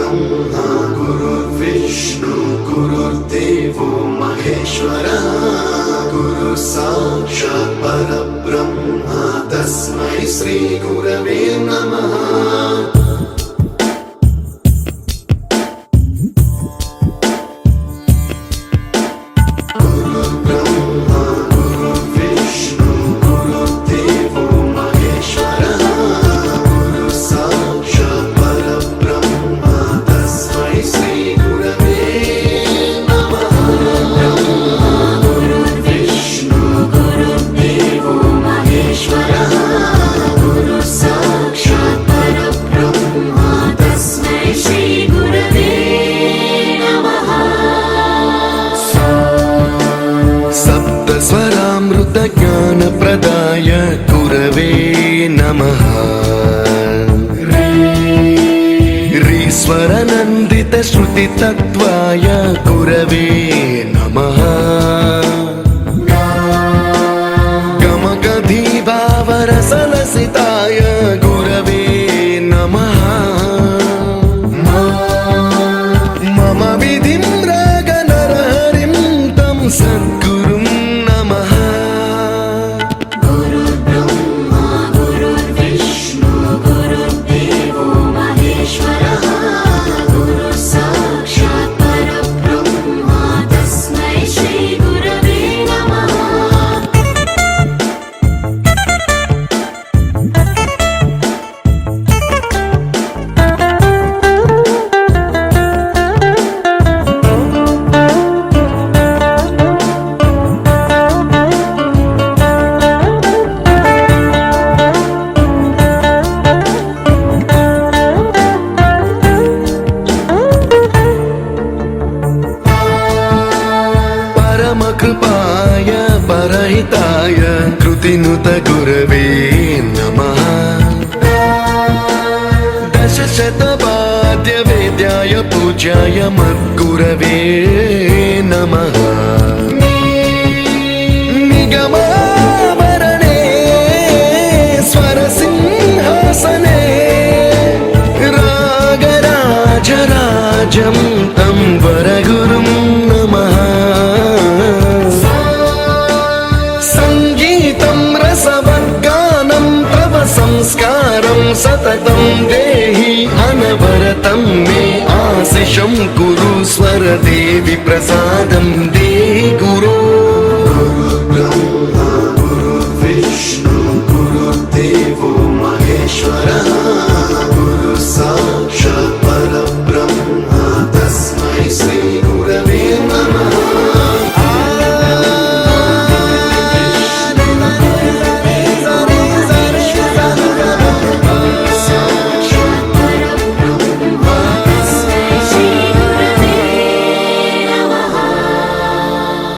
ब्रह्मा गुरुर्विष्णु गुरुर्देवो महेश्वरः गुरु साक्षात् परब्रह्म तस्मै श्री गुरवे नमः। ज्ञानप्रदाय गुरवे नमः। रीश्वरनन्दित श्रुतितत्त्वाय गुरवे नमः। गमगधीभावरसलसिताय गुरवे नमः। मम विधिं रागनरहरिं तं सद्गुरुं नमः। कृपाय परहिताय कृतिनुत गुरवे नमः। दशशतवाद्यवेद्याय पूज्याय मद्गुरवे नमः। निगमावरणे स्वरसिंहासने रागराजराजं तं वरगुरुं नमः। संस्कारं सततं देहि अनवरतं मे आशिषं कुरु स्वरदेवि प्रसादं देहि गुरो।